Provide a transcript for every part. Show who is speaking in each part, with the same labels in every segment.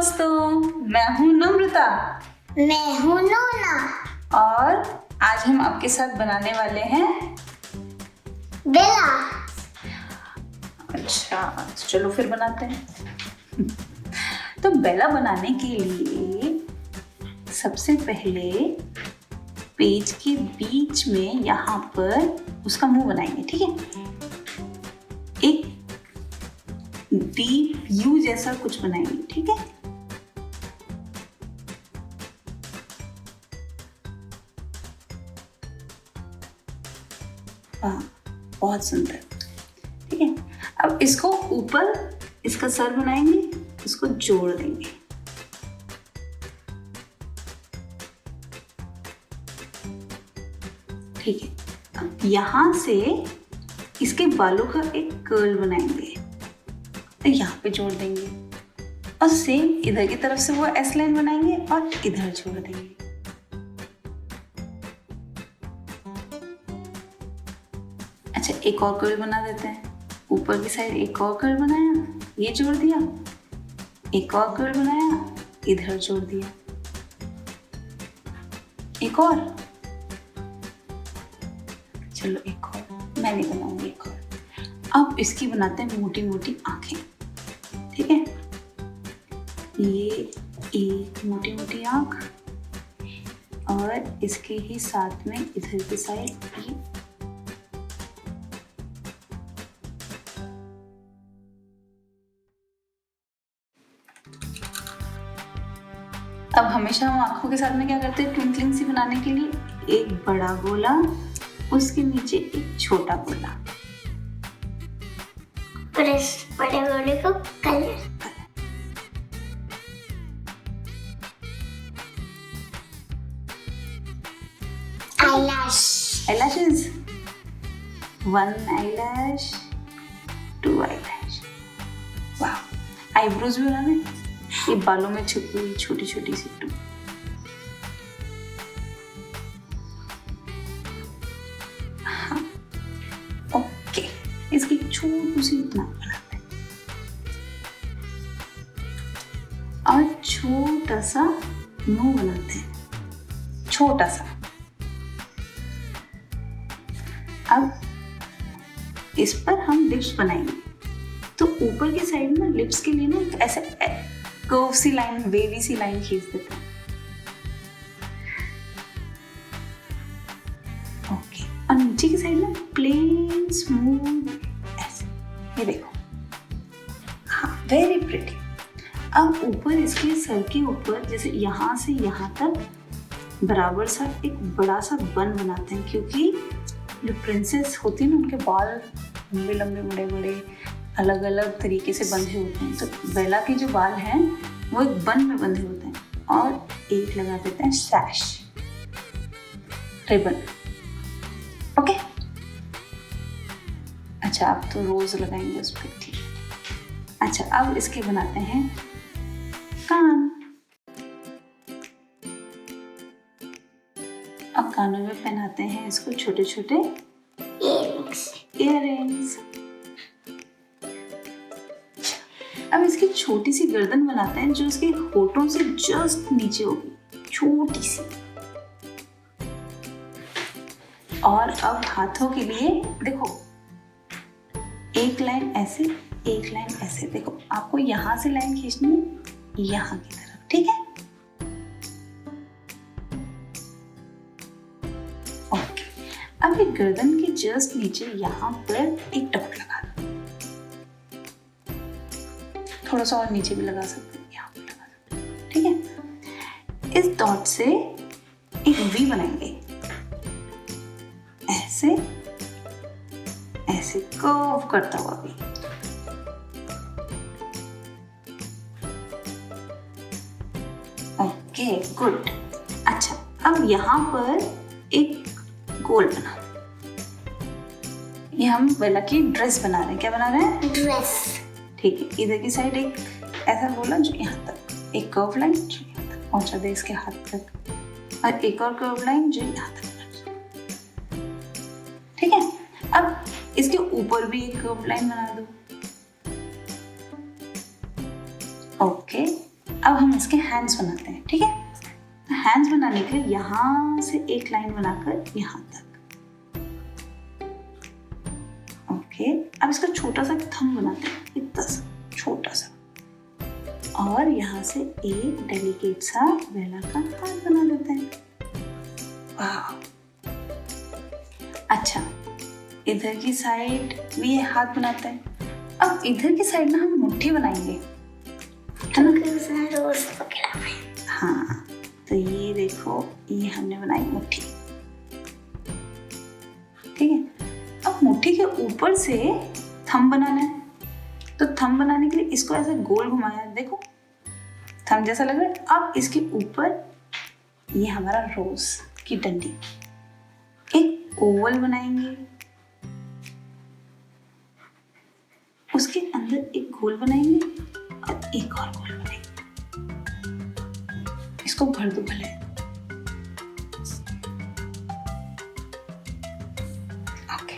Speaker 1: दोस्तों, मैं हूँ नम्रता।
Speaker 2: मैं हूँ नोना।
Speaker 1: और आज हम आपके साथ बनाने वाले हैं
Speaker 2: बेला।
Speaker 1: अच्छा, चलो फिर बनाते हैं। तो बेला बनाने के लिए सबसे पहले पेज के बीच में यहाँ पर उसका मुंह बनाएंगे, ठीक है। एक डीप यू जैसा कुछ बनाएंगे, ठीक है। बहुत सुंदर, ठीक है। अब इसको ऊपर इसका सर बनाएंगे, इसको जोड़ देंगे। ठीक है। अब यहाँ से इसके बालों का एक कर्ल बनाएंगे, तो यहाँ पे जोड़ देंगे और सेम इधर की तरफ से वो एस लाइन बनाएंगे और इधर जोड़ देंगे। अच्छा, एक और कर्ल बना देते हैं। ऊपर की साइड एक और कर्ल बनाया, ये जोड़ दिया, एक और कर्ल बनाया, इधर जोड़ दिया, एक और, चलो एक और, मैं नहीं बनाऊंगी, एक और। अब इसकी बनाते हैं मोटी मोटी आंखें, ठीक है। ये एक मोटी मोटी आंख और इसके ही साथ में इधर की साइड ये। अब हमेशा हम आंखों के साथ में क्या करते हैं, ट्विंकलिंग सी बनाने के लिए एक बड़ा गोला, उसके नीचे एक छोटा गोला,
Speaker 2: और इस बड़े गोले को कलर।
Speaker 1: eyelashes, 1 eyelash, 2 eyelash। वाह, आईब्रोज भी बनाने, ये बालों में छुपी हुई छोटी छोटी सी टू। हाँ, ओके, इसकी छोटी सी नाक बनाते हैं और छोटा सा मुंह बनाते हैं, छोटा सा। अब इस पर हम लिप्स बनाएंगे, तो ऊपर की साइड में लिप्स के लिए ना ऐसे कर्व सी लाइन, वेवी सी लाइन खींच देते हैं। ओके, और नीचे की साइड में प्लेन स्मूथ ऐसे, ये देखो। हाँ, वेरी प्रिटी। अब ऊपर इसके सर के ऊपर जैसे यहाँ से यहाँ तक बराबर सा एक बड़ा सा बन बनाते हैं, क्योंकि जो प्रिंसेस होती है ना, उनके बाल लंबे लंबे बड़े बड़े अलग अलग तरीके से बंधे होते हैं। तो बेला के जो बाल हैं वो एक बन में बंधे होते हैं, और एक लगा देते हैं सैश, रिबन। ओके, अच्छा, अब तो रोज लगाएंगे उस पर, ठीक है। अच्छा, अब इसके बनाते हैं कान। अब कानों में पहनाते हैं इसको छोटे छोटे इयररिंग्स। अब इसकी छोटी सी गर्दन बनाते हैं, जो इसके होठों से जस्ट नीचे होगी, छोटी सी। और अब हाथों के लिए देखो, एक लाइन ऐसे, एक लाइन ऐसे। देखो, आपको यहां से लाइन खींचनी है यहां की तरफ, ठीक है। ओके, अब एक गर्दन के जस्ट नीचे यहाँ पर एक डॉट लगा दो, थोड़ा सा और नीचे भी लगा सकते हैं, यहाँ पे लगा सकते हैं, ठीक है। इस डॉट से एक वी बनाएंगे, ऐसे ऐसे कर्व करता हुआ वी। Okay, good. अच्छा, अब यहाँ पर एक गोल बना, ये हम बेला की ड्रेस बना रहे हैं। क्या बना रहे हैं?
Speaker 2: ड्रेस, ठीक है।
Speaker 1: इधर की साइड एक ऐसा गोला जो यहाँ तक, एक कर्व लाइन जो यहाँ तक पहुंचा दे इसके हाथ तक, और एक और कर्व लाइन जो यहाँ तक, ठीक है। अब इसके ऊपर भी एक कर्व लाइन बना दो। ओके, अब हम इसके हैंड्स बनाते हैं, ठीक है। हैंड्स बनाने के लिए यहाँ से एक लाइन बनाकर यहाँ तक, ओके। अब इसका छोटा सा थंब बनाते हैं, इतना सा छोटा सा, और यहाँ से एक डेलिकेट सा बेला का हाथ बना देते हैं। वाह, अच्छा, इधर की साइड भी ये हाथ बनाते हैं। अब इधर की साइड ना हम मुट्ठी बनाएंगे, है ना।
Speaker 2: रोज पकड़ा है।
Speaker 1: हाँ, तो ये देखो, ये हमने बनाई मुट्ठी, ठीक है। अब मुट्ठी के ऊपर से थंब बनाना है, तो थंब बनाने के लिए इसको ऐसे गोल घुमाया, देखो थंब जैसा लग रहा है। अब इसके ऊपर ये हमारा रोज की डंडी, एक ओवल बनाएंगे, उसके अंदर एक गोल बनाएंगे और एक और गोल बनाएंगे। इसको भर दो भले, ओके।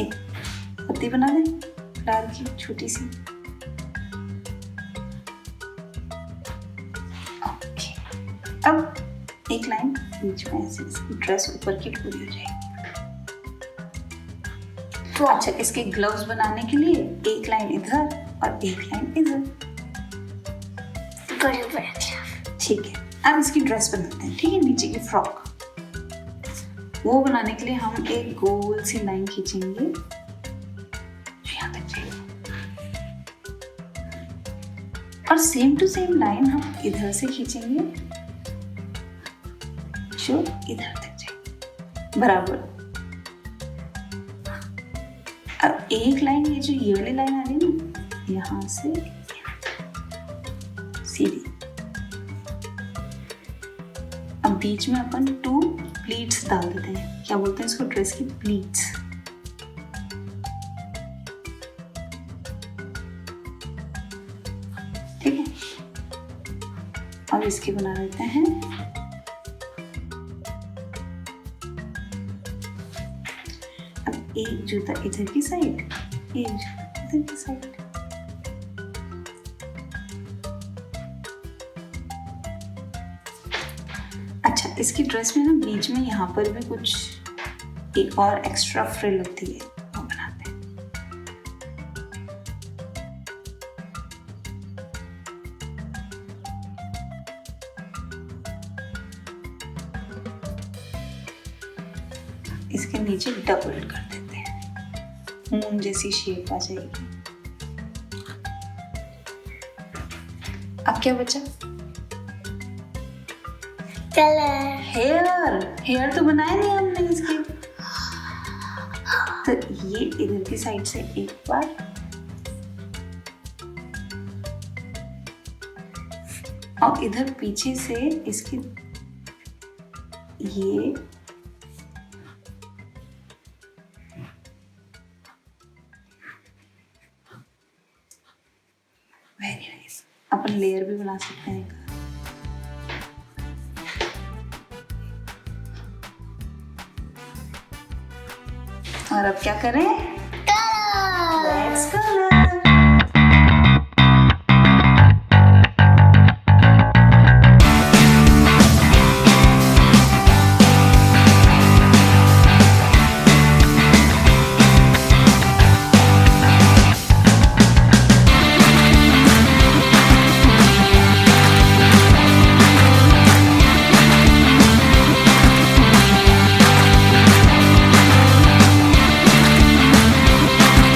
Speaker 1: एक पत्ती बना दें फ्लावर की छोटी सी, ओके। अब एक लाइन बीच में ऐसे, इसकी ड्रेस ऊपर की पूरी हो जाएगी। तो अच्छा, इसके ग्लव्स बनाने के लिए एक लाइन इधर और एक लाइन इधर,
Speaker 2: बड़े बड़े,
Speaker 1: ठीक है। अब इसकी ड्रेस बनाते हैं, ठीक है, नीचे की फ्रॉक। वो बनाने के लिए हम एक गोल सी लाइन खींचेंगे जो यहाँ तक जाएगी, और सेम टू सेम लाइन हम इधर से खींचेंगे जो इधर तक जाएगी, बराबर। अब एक लाइन, ये जो ये वाली लाइन आ रही है ना, यहाँ से सीधी। अब बीच में अपन 2 प्लीट्स डाल देते हैं, क्या बोलते हैं इसको, ड्रेस की प्लीट्स। ठीक है, अब इसके बना देते हैं अब एक जूता इधर की साइड, एक जूता इधर की साइड। अच्छा, इसकी ड्रेस में ना बीच में यहाँ पर भी कुछ एक और एक्स्ट्रा फ्रिल होती है, वो बनाते हैं। इसके नीचे डबल कर देते हैं, मून जैसी शेप आ जाएगी। अब क्या बचा,
Speaker 2: कलर।
Speaker 1: हेयर तो बनाया नहीं हमने इसके, तो ये इधर की साइड से एक बार, और इधर पीछे से इसके ये वेरी नाइस। अपन लेयर भी बना सकते हैं। और अब क्या करें,
Speaker 2: कलर।
Speaker 1: Let's colour.